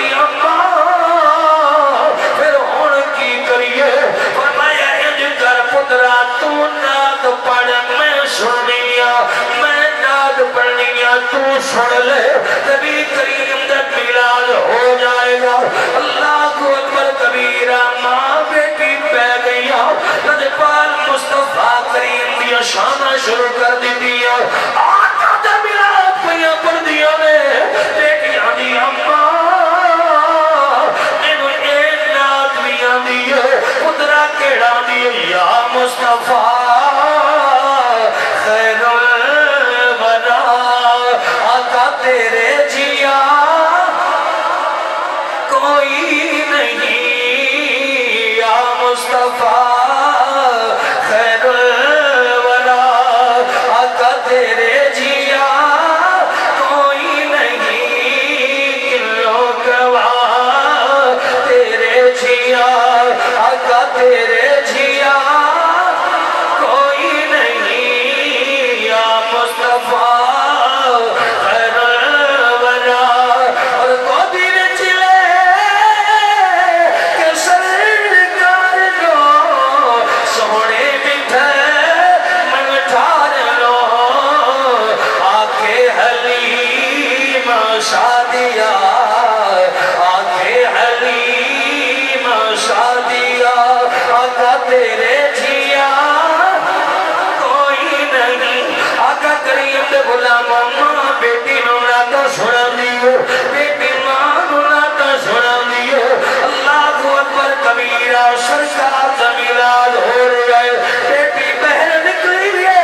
آدھی اما پھر ہون کی کریے فرمایا انج کر پترا تو ناد پڑھ میں سنیا میں ناد پڑھنیا تو سن لے نبی کریم دا میلاد ہو جائے گا اللہ اکبر کبیرہ ماں بیٹی پہ گیا لجپال مصطفیٰ کریم دیا شانہ شروع کر دی دیا آقا دا میلاد پہیا پڑھ دیا نے بیٹی آدھی اممہ انہوں ایک ناد بھی آدھی ہے خدرہ کیڑا دی یا مصطفیٰ خیر الورا آقا تیرے جیا کوئی نہیں یا مصطفیٰ خیر الورا آقا تیرے جیا کوئی نہیں کلو گواہ تیرے جیا آقا تیرے جیا کوئی نہیں یا مصطفیٰ خیر الورا اور کو دیر چلے کہ سرکار لو سونے بٹھے من ٹھار لو آکے حلیم شادیا آکے حلیم شادیا آقا تیرے جیا کوئی نہیں آقا کریم دے غلام ماں بیٹی نونا تو سنا دیو بیٹی ماں نونا تو سنا دیو اللہ اکبر کبیرہ سرکار زمیلاد ہو رہا ہے بیٹی بہن نکلی ہے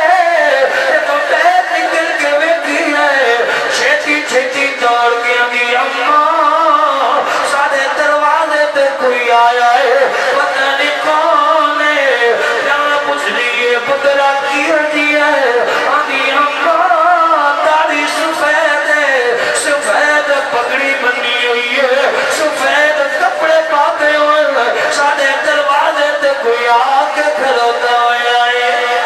یہ تو بہن نکل کے بیٹی ہے چھیتی چھیتی دوڑ کے اندھی اممہ سادے دروازے پہ کوئی آیا ہے پتہ نہیں کون ہے جہاں پوچھ لیے پترہ کیا دیا ہے آدھی اممہ داڑھی سفید ہے سفید پگڑی بنی ہوئی ہے سفید کپڑے پاتے ہوئے سادے دروازے تے کوئی آکے کھلوتا ہویا ہے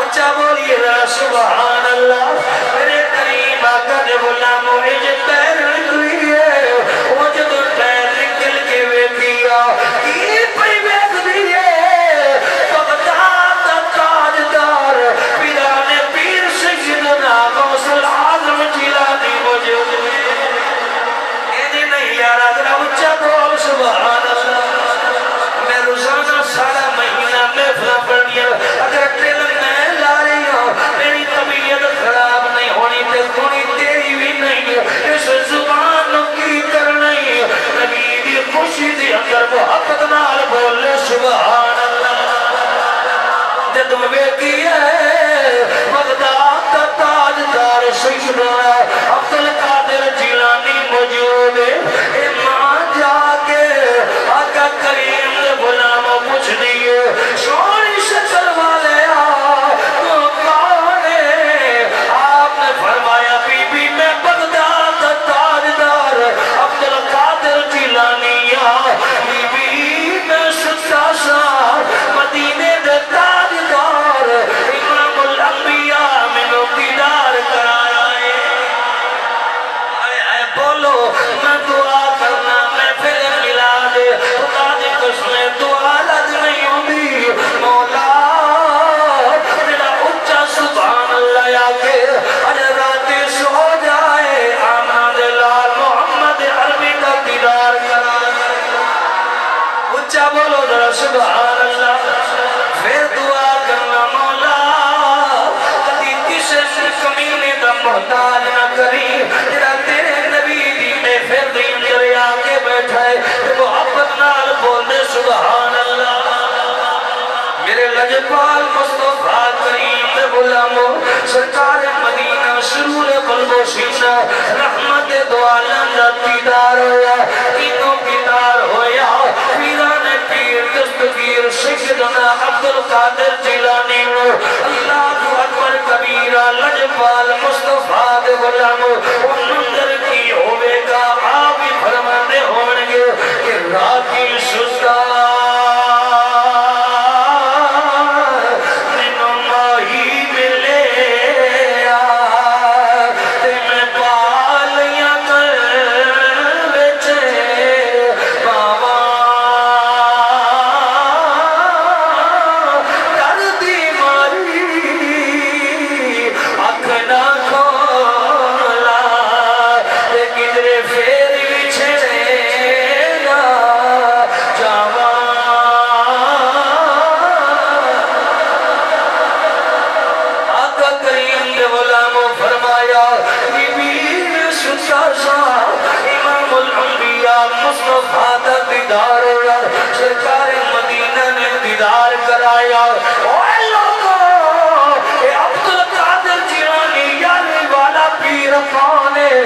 اچھا بولیے سبحان اللہ میرے کریم آقا نے غلاموں اجھے پیر نکلی ہے وہ جب پیر نکل کے بیٹھیا کی پئی بیٹھ دیئے بغداد دا تاجدار پیران پیر سیدنا غوث العظم جیلانی موجود نہیں یار اگر اچھا بول سبحان اللہ میں روزانہ سارا مہینہ محفلہ پڑھنی ہے اگر ٹریلر میں لا رہی ہوں میری طبیعت خراب نہیں ہونی تے تھوڑی تیری بھی نہیں اس زبان کی کرنی نبی دی خوشی دی اندر محبت نال بولے سبحان اللہ جد بیٹی ہے بغداد کا تاجدار سیدنا عبدالقادر جیلانی موجود ہے اے ماں جا کے آقا کریم نے غلاموں پوچھ دیئے سونی شکل والے تو کون ہے آپ نے فرمایا بی بی میں بغداد کا تاجدار عبدالقادر جیلانی بی بی میں ستا سا مدینے دے تاجدار امام الانبیاء میں دیدار کرایا ہے اے بولو میں دعا کرنا میں پھر ملا دے خدا دی قسم دعا لگ نہیں ہوندی مولا میرا اچھا سبحان اللہ یا کے اجر راتی سو جائے آمنہ دے لال محمد عربی کا دیدار کرایا اچھا بولو ذرا سبحان اللہ پھر دعا کرنا مولا کدی کسے سے کمینے دا محتاج نہ کری تیرا تیرے نبی دی میں پھر دین کرے آگے بیٹھا ہے وہ محبت نال بول دے سبحان اللہ میرے لجپال مصطفیٰ کریم دے غلاموں سرکار مدینہ سرور قلب و سینہ رحمت دو عالم دا دیدار ہویا تینوں دیدار ہویا پیران پیر دستگیر سیدنا عبدالقادر جیلانی اللہ اکبر کبیرہ لجپال مصطفیٰ دے غلاموں وہ منظر کی ہوئے گا آپ ہی فرمانے ہونگے کہ راتی سستا نظر آیا اوے لوگوں اے عبد القادر جیلانی یاری والا پیر کون ہے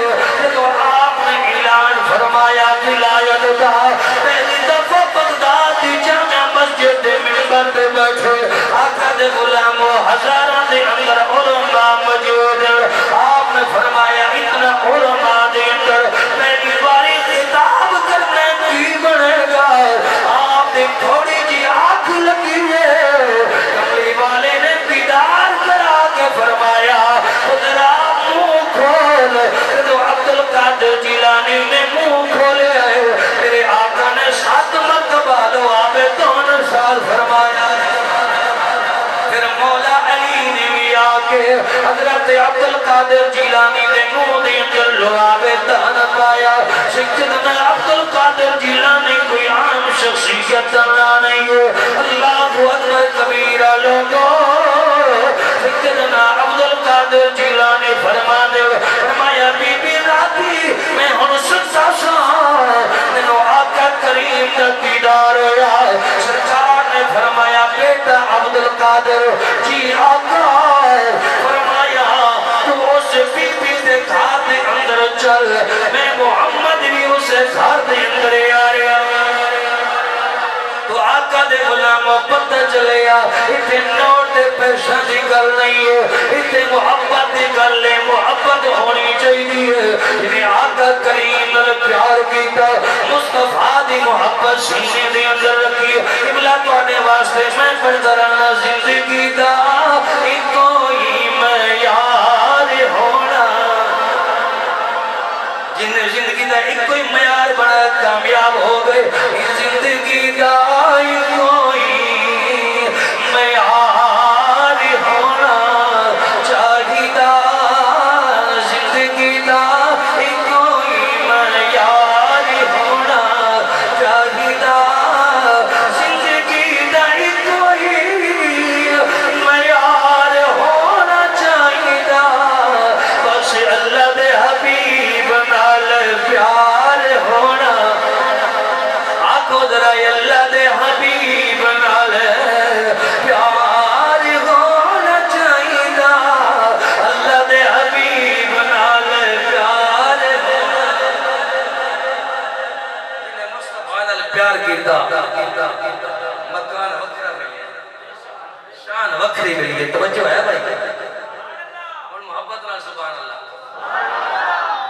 تو آپ نے اعلان فرمایا ولایت دا پہلی دفعہ بغداد دی جامع مسجد دے منبر تے بیٹھے آقا دے غلام ہزاراں دے اندر علماء موجود آپ نے فرمایا اتنا علماء دے اندر پہلی باری خطاب کرنے کی بنے گا آپ نے تھوڑی جی آنکھ لگی ہے کملی والے نے بیدار کرا کے فرمایا ذرا منہ کھول تو عبد القادر جیلانی نے منہ کھولے میرے آقا نے 7 مرتبہ دعا پہ 3 سال فرمایا پھر مولا علی نے بھی آکے حضرت عبد القادر جیلانی نے منہ دے اندر دعا پہ دان پایا سیدنا عبد القادر جیلانی کوئی عام شخصیت نہ نہیں ہے اللہ اکبر کبیرہ لوگوں سیدنا عبد القادر جیلانی فرمایا بی بی راتی میں ہن سچا سا مینوں آقا کریم دا دیدار ہویا سرکار نے فرمایا بیٹا عبد القادر جی آقا فرمایا تو اس بی بی دے گھر دے اندر چل میں محمد بھی اسے گھر دے اندر آ رہا تو آقا دے غلاموں پتہ چلیا اتنے نوٹ پیسہ دی گل نہیں ہے اتنے محبت دی گل ہے محبت ہونی چاہیے جنہیں آقا کریم نے پیار کیتا مصطفیٰ دی محبت سینے دے اندر رکھی قبلہ توانے واسطے میں پردرانہ زندگی دا کوئی معیار ہونا جن زندگی دا ایک کوئی معیار بڑا کامیاب ہو گئے زندگی دا کوئی معیار ہونا چاہیدا زندگی دا کوئی معیار ہونا چاہیدا زندگی دا کوئی معیار ہونا چاہیدا بس اللہ دے حبیب نال پیار ہونا آنکھوں ذرا اللہ دے حبیب نال پیار ہونا چاہیدا اللہ دے حبیب نال پیار ہونا جنہیں مصطفیٰ نال پیار کیتا مکان وکھرا ملے شان وکھری ملی توجہ ہے بھائی اور محبت نال سبحان اللہ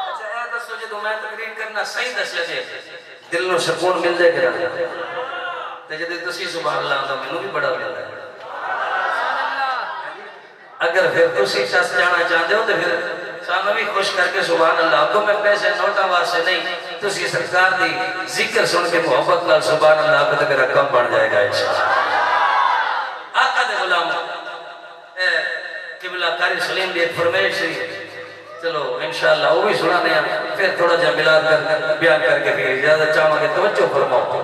اچھا اے دسو جدوں میں تقریر کرنا صحیح دس لگے دل نو سکون مل دے گا تے جدے تسی سبحان اللہ دا مینوں بھی بڑا ملدا ہے اگر پھر تسی چس جانا چاہتے ہو تو پھر سانوں بھی خوش کر کے سبحان اللہ کو میں پیسے نوٹاں واسطے نہیں تسی سرکار دی ذکر سن کے محبت نال سبحان اللہ کو تے میرا کم بن جائے گا انشاءاللہ آقا دے غلام قبلہ قاری سلیم دی ایک فرمائش ہے چلو انشاءاللہ وہ بھی سنانے ہیں پھر تھوڑا جا ملاد کر بیان کر کے پھر اجازت چاہوں گے توجہ فرماؤ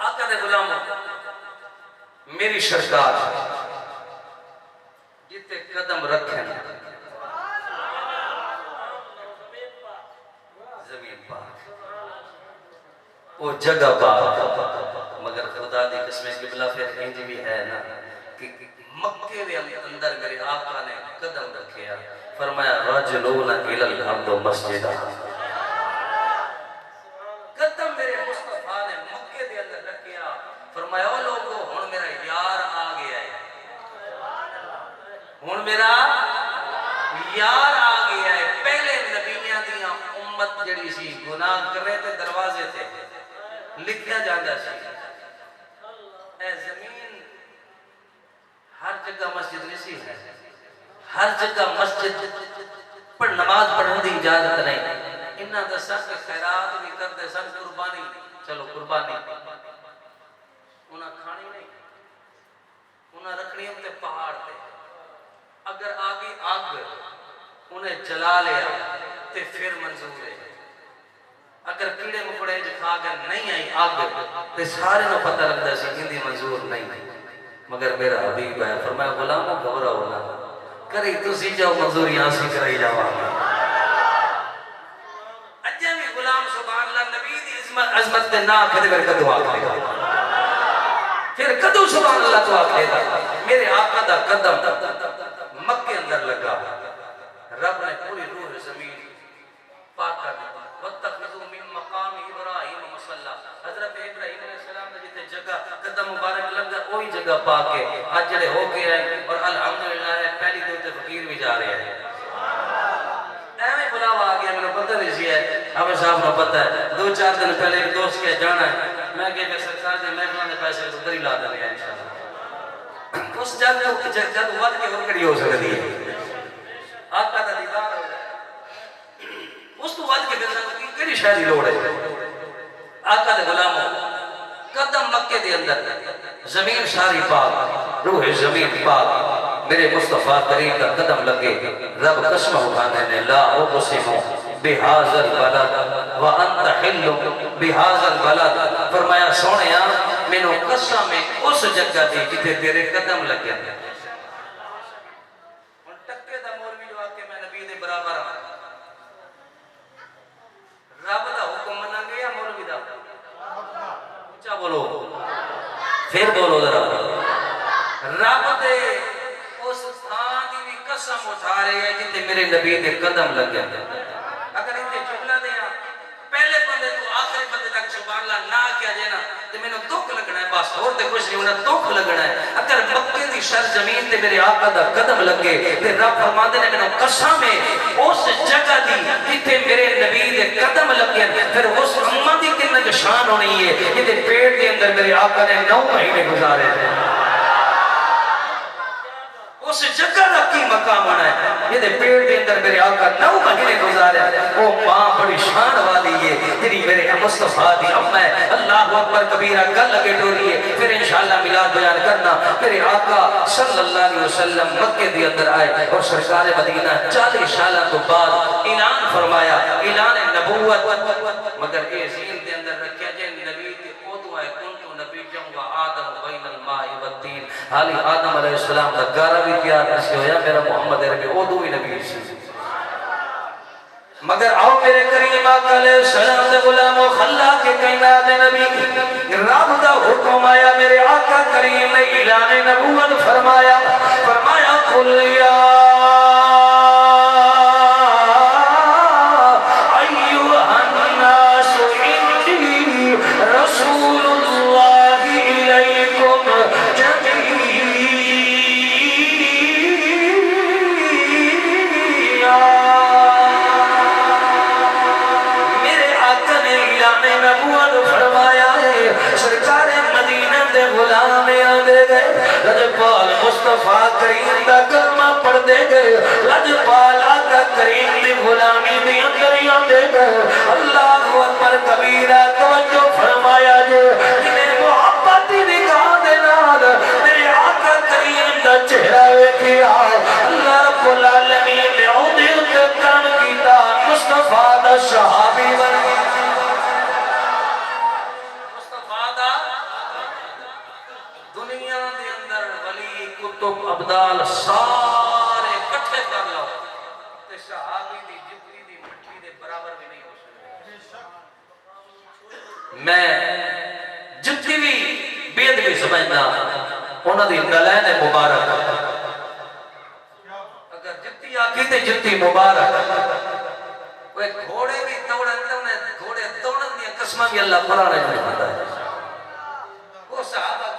آقا دے غلاموں میری سرکار جتے قدم رکھیں زمین پاک وہ جگہ پاک مگر خدا دی قسمیں قبلہ پھر انج بھی ہے نا کہ مکے دے اندر میرے آقا نے قدم رکھیا فرمایا رجلون الی الارض مسجدہ قدم میرے مصطفیٰ نے مکے دے اندر رکھیا فرمایا او لوگو ہن میرا یار آ گیا ہے ہن میرا یار آ گیا ہے پہلے نبیوں دی امت جڑی سی گناہ کرے تے دروازے تے لکھیا جاندا سی اے زمین ہر جگہ مسجد نہیں سی ہے ہر جگہ مسجد پر نماز پڑھنے دی اجازت نہیں انہاں دا سب خیرات بھی کرتے سن قربانی چلو قربانی انہاں کھانی نہیں انہاں رکھنی تے پہاڑ تے اگر آگے آگ انہیں جلا لیا تے پھر منظور ہے اگر کیڑے مکڑے کھا کر نہیں آئی آگ تے سارے نو پتہ لگتا سی ہندی منظور نہیں مگر میرا حبیب ہے فرمایا غلاموں گھبراؤ نہ کری تسی جاؤ منظوری حاصل کرائی جاؤ اجے بھی غلام سبحان اللہ نبی دی عظمت تے نہ کدے کر کے دعا کرے پھر کدو سبحان اللہ تو آکھے دا میرے آقا دا قدم مکے اندر لگا رب نے پوری روح زمین پاک کر دی وَاتَّخِذُوا مِن مَقَامِ إِبْرَاهِيمَ مُصَلَّى حضرت ابراہیم علیہ السلام نے جتے جگہ قدم مبارک لگا وہی جگہ پاک ہے آج جڑے ہو کے ہیں اور الحمدللہ پہلی دو تے فقیر بھی جا رہے ہیں ایویں بلاوا آ گیا میں نے پتہ نہیں سی ہے اب صاحب کو پتہ ہے دو چار دن پہلے ایک دوست کے جانا ہے میں کہ سرکار دے محفلاں دے پیسے ادھر ہی لا دیں انشاءاللہ اس جگ ود کے اور کڑی ہو سکتی ہے آقا دا دیدار ہو جائے اس تو ود کے پھر کیڑی شے دی لوڑ ہے آقا دے غلاموں قدم مکے دے اندر زمین ساری پاک روح زمین پاک میرے مصطفیٰ کریم کا قدم لگے رب قسم اٹھانے نے لا اقسم بہذا البلد وانت حل بہذا البلد فرمایا سونیا مینوں قسم ہے اس جگہ دی جتے تیرے قدم لگے ہن ٹکے دا مولوی جو آکے میں نبی دے برابر ہاں رب دا حکم منن گے یا مولوی دا اونچا بولو پھر بولو ذرا رب دے اس تھان دی بھی قسم اٹھا رہے ہیں جتے میرے نبی دے قدم لگے اگر انتے جملہ دیا پہلے بندے تو آخری بندے تک سبحان اللہ نہ کیا جائے نا تو میں نے دکھ لگنا ہے بس اور تے کچھ نہیں ہونا دکھ لگنا ہے اگر مکے دی سرزمین تے میرے آقا دا قدم لگے تے رب فرماندے نے میں قسم ہے اس جگہ دی جتے میرے نبی دے قدم لگے پھر اس امت دی کتنا شان ہونی ہے جتے پیٹ دے اندر میرے آقا نے 9 مہینے گزارے ہیں اس جگہ دا کی مقام ہونا ہے یہ دے پیڑ دے اندر میرے آقا 9 مہینے گزارے وہ ماں بڑی شان والی ہے تیری میرے مصطفیٰ دی امہ ہے اللہ اکبر کبیرہ گل لگے ڈوری ہے پھر انشاءاللہ میلاد بیان کرنا میرے آقا صلی اللہ علیہ وسلم مکے دے اندر آئے اور سرکار مدینہ 40 سالہ تو بعد اعلان فرمایا اعلان نبوت مگر یہ ذہن دے اندر رکھیا جائے نبی دی اودو ہے کنتو نبی جنگ و آدم بین الماء والدین حالی آدم علیہ السلام دا گارہ بھی تیار نسی ہویا میرا محمد عربی اودو ہی نبی سی مگر آؤ میرے کریم آقا علیہ السلام دے غلام و خلا کے کائنات نبی رب دا حکم آیا میرے آقا کریم نے اعلان نبوت فرمایا فرمایا قل یا مصطفیٰ کریم دا کلمہ پڑھ دے گئے لجپال آقا کریم دی غلامی دی اندریاں دے گئے اللہ اکبر کبیرہ توجہ فرمایا جو انہیں محبتی نگاہ دے نال میرے آقا کریم دا چہرہ ویکھیا اللہ رب العالمین نے عہدے تے کرم کیتا مصطفیٰ دا صحابی بن گیا کتب ابدال سارے کٹھے کر لو تے صحابی دی جتنی دی مٹی دے برابر بھی نہیں ہو سکتے میں جتنی بھی بید بھی سمجھنا انہوں دی نلین مبارک اگر جتنی آگی تے جتنی مبارک وہ گھوڑے بھی توڑن گھوڑے توڑن دیا قسمہ بھی اللہ قرآن میں بتا ہے وہ صحابہ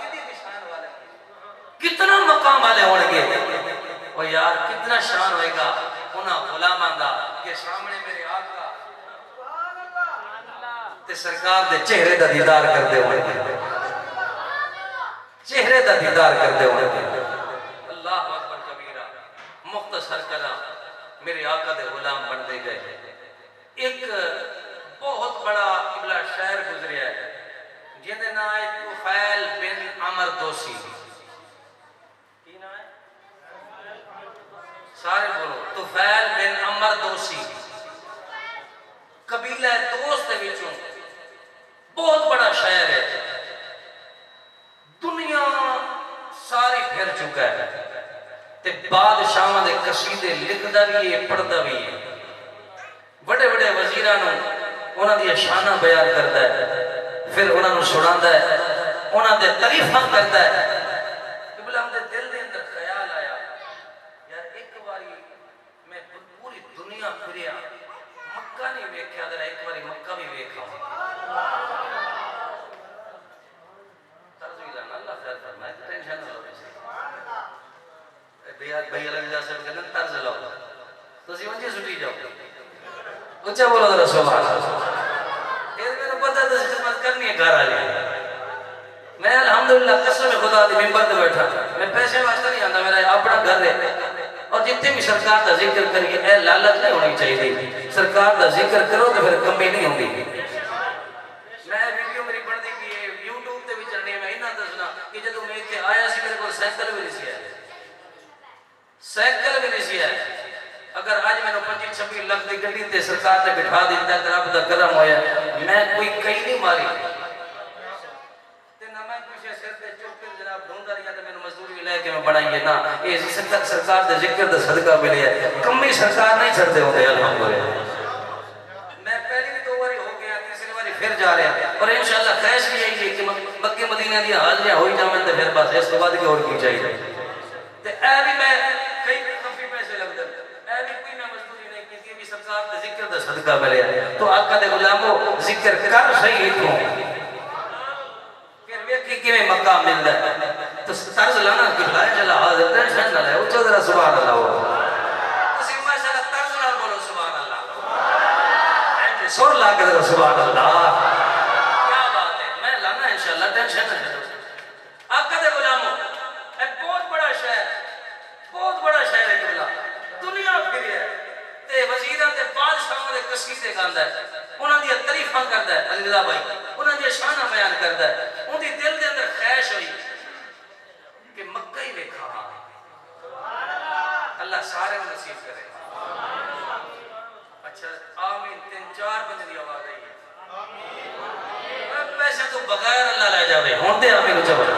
کتنا مقام والے ہونے گے وہ یار کتنا شان ہوئے گا انہاں غلاماں دا کہ سامنے میرے آقا تے سرکار دے چہرے دا دیدار کردے ہوئے گے چہرے دا دیدار کردے ہوئے گے اللہ اکبر کبیرہ مختصر کلام میرے آقا دے غلام بن دے گئے ایک بہت بڑا قبلہ شہر گزریا ہے جنہیں نائے طفیل بن عمر دوسی سارے بولو طفیل بن عمر دوسی قبیلہ دوست دے وچوں بہت بڑا شہر ہے دنیا ساری پھر چکا ہے تے بادشاہاں دے قصیدے لکھدا بھی ہے پڑھدا بھی ہے بڑے بڑے وزیراں نوں انہاں دی شاناں بیان کردا ہے پھر انہاں نوں سناوندا ہے انہاں دے تعریفاں کردا ہے کہ بلا ہم دے دل دے اندر خیال آیا یار ایک باری میں پوری دنیا پھریا مکہ نہیں ویکھیا ذرا ایک باری مکہ بھی ویکھا اللہ خیر فرمائے ٹینشن نہ لو بھائی الگ جا سب کہنا طرز لاؤ تو سی ونجے سٹی جاؤ اچھا بولو ذرا سبحان اللہ یہ میں نے پتہ تو خدمت کرنی ہے گھر والے میں الحمدللہ قسم خدا دی منبر تے بیٹھا میں پیسے واسطے نہیں آندا میرا اپنا گھر ہے اور جتنے بھی سرکار دا ذکر کریے اے لالچ نہیں ہونی چاہیے سرکار دا ذکر کرو تو پھر کمی نہیں ہوندی میں ویڈیو میری بڑھدی کی یوٹیوب تے بھی چلنی ہے میں انہاں دسنا کہ جدوں میں اتنے آیا سی میرے کو سائیکل بھی نہیں سی ہے سائیکل بھی نہیں سی ہے اگر آج میں نے 25-26 لاکھ دی گڈی تے سرکار نے بٹھا دیتا تے رب دا کرم ہویا میں کوئی کئی نہیں ماری تے نہ میں کوئی سر تے چپ کے جناب ڈھونڈا رہیا تے میں مزدوری لے کے میں بنائی نا یہ سرکار دے ذکر دا صدقہ ملے ہے کمی سرکار نہیں چھڑتے ہوندے الحمدللہ میں پہلی بھی 2 باری ہو گیا تیسری باری پھر جا رہا اور انشاءاللہ خواہش بھی یہی ہے کہ مکہ مدینہ دی حاضریاں ہوئی جاویں تے پھر بس اس کے بعد کی اور کی چاہیے تے اے بھی میں کئی کافی پیسے لگ دے اے بھی کوئی میں مزدوری نہیں کی بھی سرکار دے ذکر دا صدقہ ملے تو آقا دے غلامو ذکر کر صحیح تو پھر ویکھی کیویں مقام ملدا ہے تو طرز لانا کہ لا چلا حاضر ٹینشن نہ لے اچھا ذرا سبحان اللہ ہو تسی ماشاءاللہ طرز نال بولو سبحان اللہ سر لا کے ذرا سبحان اللہ کیا بات ہے میں لانا انشاءاللہ ٹینشن نہ لے آقا دے غلامو ایک بہت بڑا شہر ہے قبلہ دنیا پھر ہے تے وزیراں تے بادشاہاں دے قصیدے گاندا ہے انہاں دی تعریفاں کردا ہے علی رضا بھائی انہاں دی شاناں بیان کردا ہے ان دی دل دے اندر خواہش ہوئی کہ مکہ ہی ویکھا اللہ سارے نصیب کرے اچھا آمین 3-4 بندے دی آواز آئی ہے پیسے تو بغیر اللہ لے جاوے ہن تے آمین اچھا بولو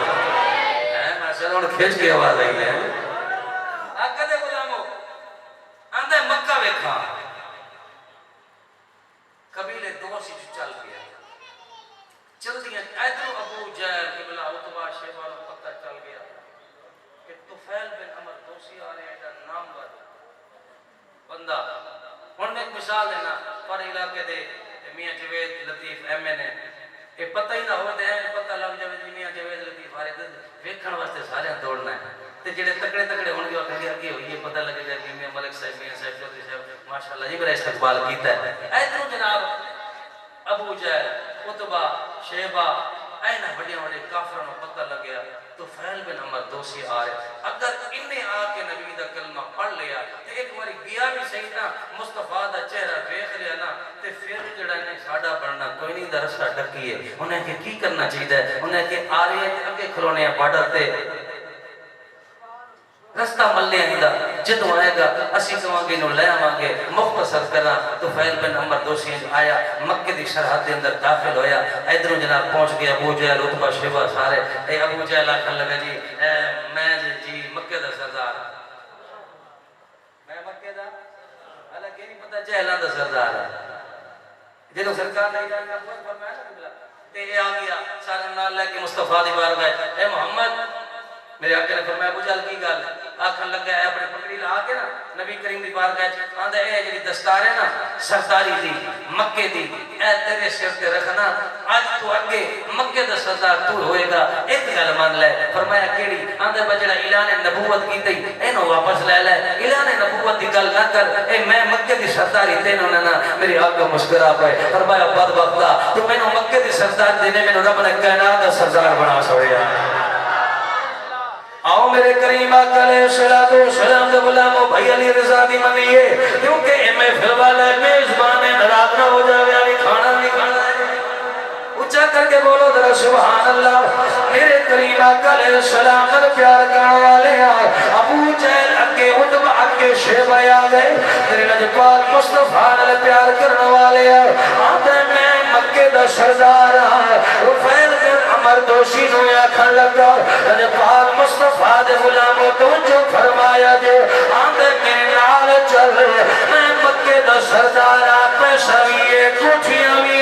ماشاءاللہ ہن کھچ کے آواز آئی ہے آقا دے غلامو آندے مکہ ویکھا قبیلے دوسی چل گیا چل دیا ادھر ابو جہل قبلہ عتبہ شیبہ نو پتہ چل گیا کہ طفیل بن عمر دوسی آ رہے ہیں نامور بندہ ہن ایک مثال دینا پر علاقے دے میاں جوید لطیف ایم این اے یہ پتہ ہی نہ ہو دے پتہ لگ جاوے میاں جوید لطیف آ رہے ویکھن واسطے سارے دوڑنا ہے تے جڑے تکڑے تکڑے ہون گے او کہندے اگے ہوئی ہے پتہ لگے جائے میاں ملک صاحب میاں صاحب چودھری صاحب ماشاءاللہ جی میرا استقبال کیتا ہے ادھر جناب ابو جہل عتبہ شیبہ اینا بڑے بڑے کافروں کو پتہ لگیا تو فیل بن عمر دوسی آ رہے اگر انہیں آ کے نبی دا کلمہ پڑھ لیا تے ایک باری گیا بھی صحیح نا مصطفیٰ دا چہرہ دیکھ لیا نا تے پھر جڑا نے ساڈا بننا کوئی نہیں دا رستہ ڈکیے انہیں کہ کی کرنا چاہیے انہیں کہ آ رہے ہیں اگے کھلونے ہیں بارڈر تے رستہ ملنے آئندہ جدو آئے گا اسی کمانگے نو لے آمانگے مختصر کرنا تو فیل بن عمر دوسی آیا مکہ دی شرحات دے اندر داخل ہویا ادھروں جناب پہنچ گیا ابو جہل عتبہ شیبہ سارے اے ابو جہل آکھن لگا جی میں جی مکہ دا سردار میں مکہ دا حالانکہ نہیں پتہ جہلاں دا سردار ہے جدوں سرکار نہیں جانتا بہت فرمایا نا قبلہ تے اے آ گیا سارے نال لے کے مصطفیٰ دی بارگاہ اے محمد میرے آقا نے فرمایا ابو جہل کی گل آکھن لگا ہے اپنی پگڑی لا کے نا نبی کریم دی بارگاہ آندا اے جڑی دستار ہے نا سرداری دی مکے دی اے تیرے سر تے رکھنا اج تو اگے مکے دا سردار تو ہوئے گا ایک گل مان لے فرمایا کیڑی آندا بجڑا اعلان نبوت کیتی اینو واپس لے لے اعلان نبوت دی گل نہ کر اے میں مکے دی سرداری تینوں نہ میرے آقا مسکرا پے فرمایا بدبختا تو مینوں مکے دی سردار دینے مینوں رب نے کائنات دا سردار بنا چھوڑیا آؤ میرے کریم آقا علیہ السلام دے غلامو بھائی علی رضا دی منیے کیونکہ اے فل والے میزبان ناراض نہ ہو جاوے علی کھانا نہیں کھانا ہے اونچا کر کے بولو ذرا سبحان اللہ میرے کریم آقا علیہ السلام نے پیار کرنے والے ہیں ابو جہل اگے عتبہ اگے شیبہ آ گئے میرے نجپال مصطفیٰ نے پیار کرنے والے ہیں آتے میں مکے دا سردار ہاں رفیل بن عمر دوسی نو آکھن لگا نجپال مصطفیٰ دے غلامو توجہ فرمایا جے آندے میرے نال چل میں مکے دا سردار پیسہ بھی ہے کوٹھیاں بھی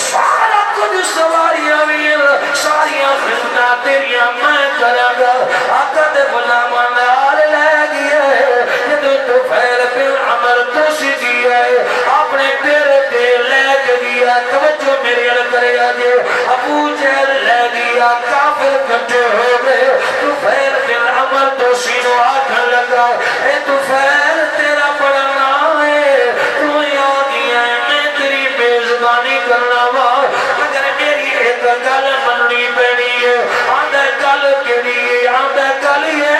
سارا کچھ سواریاں بھی ساریاں غلام نال لے گیا جدو طفیل بن عمر دوسی گیا اپنے پیرے دے لے گیا توجہ میری کریا جے ابو جہل لے گیا کافر کٹھے ہو گئے طفیل بن عمر دوسی نو آکھن لگا اے طفیل تیرا بڑا نام ہے تو یاد ہے میں تیری میزبانی کرنا وا مگر میری ایک گل مننی پینی ہے آندہ گل کے لیے آندہ گل ہے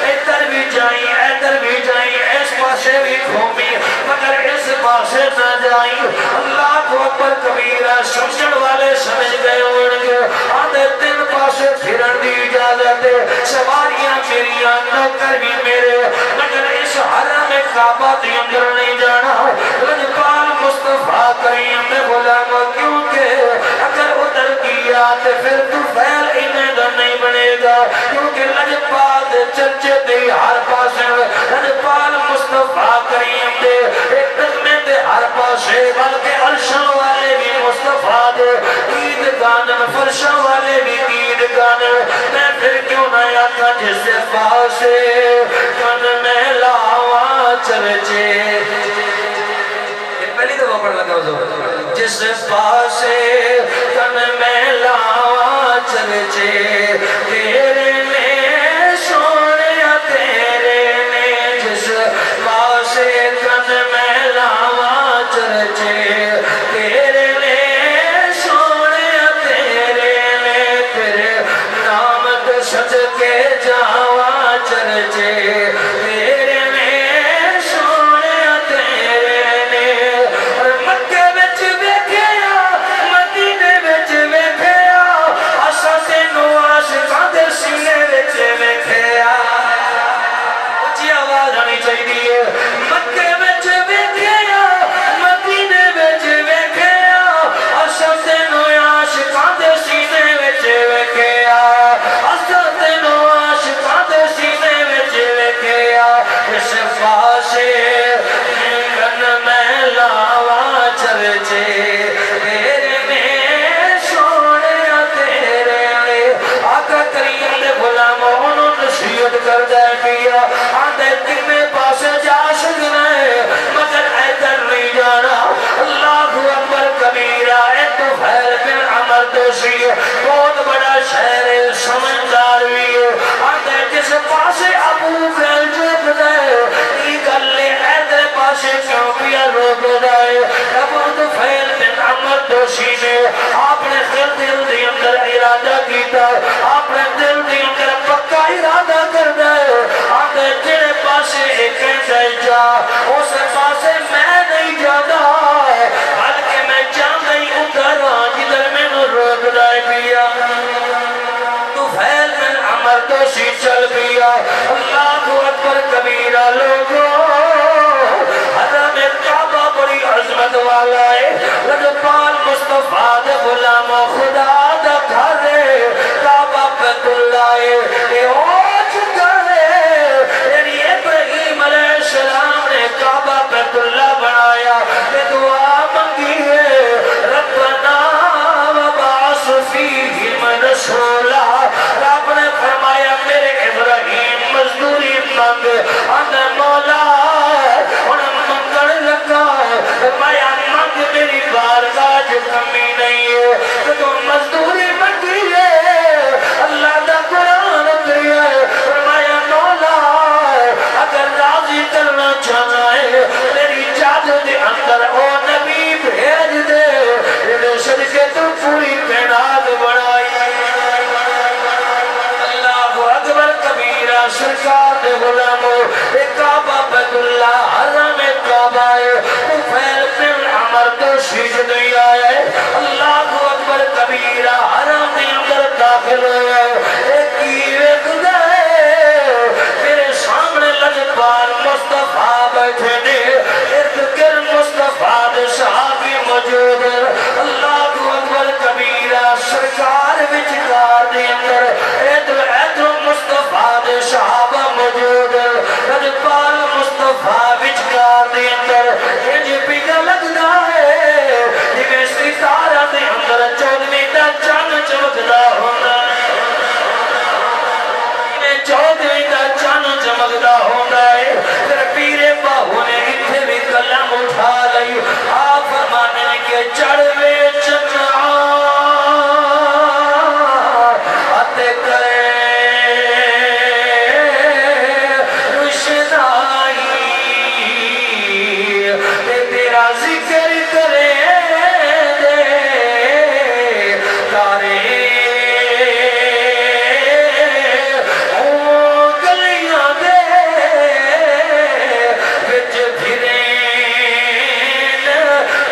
ادھر بھی جائیں ادھر بھی جائیں اس پاسے بھی گھومی مگر اس پاسے نہ جائیں اللہ کو اکبر کبیرہ سمجھن والے سمجھ گئے ہوئے آندھے تین پاسے پھرن دی اجازت سواریاں میریاں نوکر بھی میرے مگر اس حرم کعبہ دی اندر نہیں جانا لجپال مصطفیٰ کریم نے غلام کیونکہ اگر ادھر کیا تو پھر تو فیل انہیں دا نہیں بنے گا کیونکہ لجپال چرچے دی ہر پاسے لجپال مصطفیٰ کریم دے ایک دقمے دے ہر پاسے بلکہ عرشان والے بھی مصطفیٰ دے عید گانن فرشان والے بھی عید گانن میں پھر کیوں نہ آتا جس پاسے کن میں لاوا چرچے پہلی دفعہ پڑھ لگا ہو جس پاسے کن میں لاوا چرچے تیرے نے سونیا تیرے نے جس پاسے کن میں لاوا چرچے تیرے نے سونیا تیرے نے تیرے نام تو سچ کے جاوا چرچے تیرے نے سونیا تیرے نے اور مکے بچ بیٹھیا مدینے بچ بیٹھیا آسا سے نواز کاندے سینے بچ بیٹھیا اچھی آواز آنی چاہیے مکے بچ بیٹھیا مدینے بچ بیٹھیا آسا سے نواز کاندے سینے بچ بیٹھیا آسا سے نواز کاندے سینے بچ بیٹھیا اس پاسے کن میں لاوا چرچے تیرے میں سونیا تیرے میں آقا کریم نے غلاموں انہوں نصیحت کر دے پیا آندھے کنے پاسے جا سکنا ہے مگر ایدر نہیں جانا اللہ اکبر کبیرہ اے طفیل بن عمر دوسی بہت بڑا شہر سمجھدار بھی ہے آندھے جس پاسے ابو فیل جھوک دے یہ گلے ایدر پاسے کیوں پیا روک دے ابو طفیل بن عمر دوسی نے آپ نے دل دی اندر ارادہ کیتا آپ نے دل دی اندر پکا ارادہ کر دے آندھے جڑے پاسے ایک جائے جا اس پاسے میں نہیں جانا بلکہ میں جان گئی ادھر جدھر میں نو روک دائے پیا طفیل بن عمر دوسی چل پیا اللہ اکبر کبیرہ لوگوں حرم کعبہ بڑی عظمت والا ہے لجپال مصطفیٰ دے غلام خدا دا گھر ہے کعبہ بیت اللہ ہے اوچ گھر ہے یعنی ابراہیم علیہ السلام نے کعبہ بیت اللہ بنایا کہ دعا منگی ہے ربنا وبعث فیہم رسولا رب نے فرمایا میرے ابراہیم مزدوری مانگ اندر مولا انہیں منگڑ لگا فرمایا مانگ میری بارگاہ جو کمی نہیں ہے تو مزدوری منگی ہے اللہ دا قرآن اتری ہے فرمایا مولا اگر راضی کرنا چاہنا ہے میری جادو دے اندر او نبی بھیج دے انہیں صدقے تو پوری کائنات بڑھائی اللہ اکبر کبیرہ سرکار دے غلاموں ایک کعبہ بیت اللہ حرم کعبہ ہے طفیل بن عمر دوسی جدوئی آئے اللہ اکبر کبیرہ حرم دے اندر داخل ہوئے ایک ایک گئے میرے سامنے لجپال مصطفیٰ بیٹھے نے ارد مصطفیٰ دے صحابی موجود اللہ اکبر کبیرہ سرکار وچکار دے اندر ادھر مصطفیٰ دے صحابہ موجود لجپال مصطفیٰ وچکار دے اندر یہ پگا لگنا ہے یہ چمکدا ہوندا ہے پھر پیرے باہو نے اتھے بھی قلم اٹھا لئی آپ فرمانے نے کہ چڑھوے چنا آتے کرے ذکر کرے دے تارے گلیاں دے وچ پھرے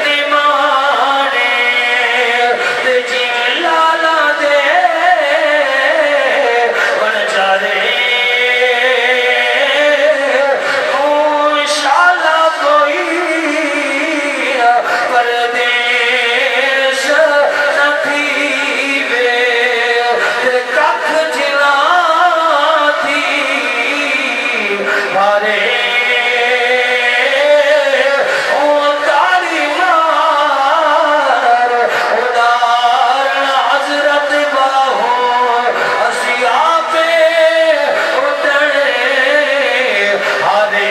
نیمانے تے جی لالا دے بن چارے شالا کوئی پردیش نتھی وے ککھ جنا تھی مارے او تاری مار ادار حضرت باہو اسی آپے اٹھنے ہارے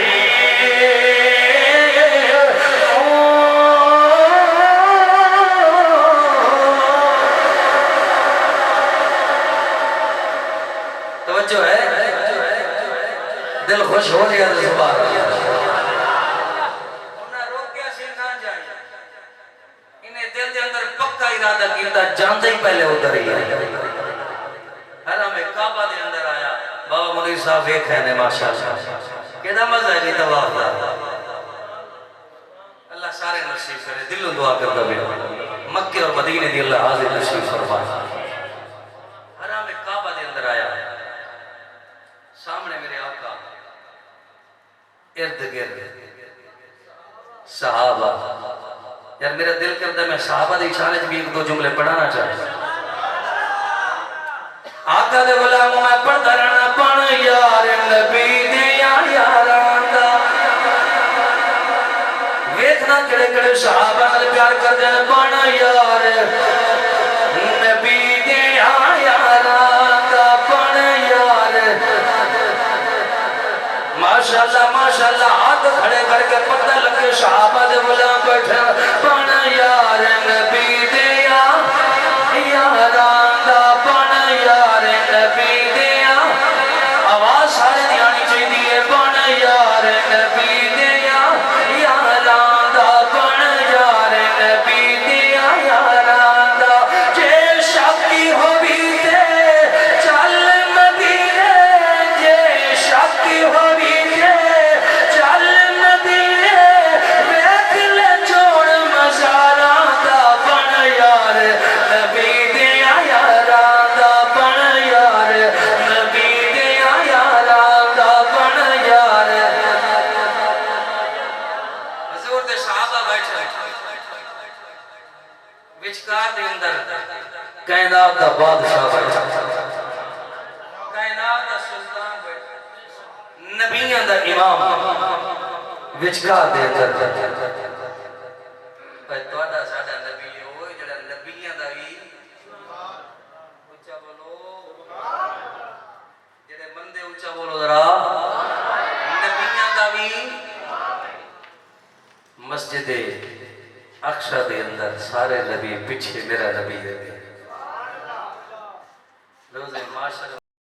توجہ ہے دل خوش ہو گیا تو سبحان اللہ انہاں روکیا سے نہ جائیں انہیں دل دے اندر پکا ارادہ کیتا جانتے ہی پہلے ادھر ہی حرم کعبہ دے اندر آیا بابا منیر صاحب ایک ہے نے ماشاءاللہ کیدا مزہ ہے نہیں طواف دا اللہ سارے نصیب کرے دلوں دعا کرتا بھی مکہ اور مدینے دی اللہ حاضر نصیب فرمائے حرم کعبہ دے اندر آیا سامنے میرے آقا ارد گرد صحابہ یار میرا دل کرتا ہے میں صحابہ دی چھانے بھی ایک دو جملے پڑھانا چاہتا آقا دے غلاموں میں پڑھتا رہنا پڑھ یار نبی دیا یاران دا ویتنا کڑے کڑے صحابہ نال پیار کر دیں پڑھ یار نبی دیا یاران دا پڑھ یار ماشاءاللہ ہاتھ کھڑے کر کے پتہ لگے صحابہ دے غلام بیٹھے پڑھ یار نبی دیا یاران دا پڑھ یار نبی دیا آواز سارے دی آنی چاہیے پڑھ یار نبی دیا یاران دا پڑھ یار نبی دیا یاران دا جے شکی ہو بھی تے چل مدینے جے شکی ہو بھی تے چل مدینے بیک لے چھوڑ مزاران دا پڑھ یار نبی دیا یاران دا پڑھ یار نبی دیا یاران دا پڑھ یار حضور دے صحابہ بیٹھے وچکار دے اندر کائنات دا بادشاہ بیٹھا کائنات دا سلطان بیٹھا نبیوں دا امام وچکار دے اندر بھائی توڑا ساڑھا نبی ہوئے جڑا نبیوں دا بھی اچھا بولو جڑے مندے اچھا بولو ذرا نبیوں دا بھی مسجد اقصی دے اندر سارے نبی پیچھے میرا نبی ہے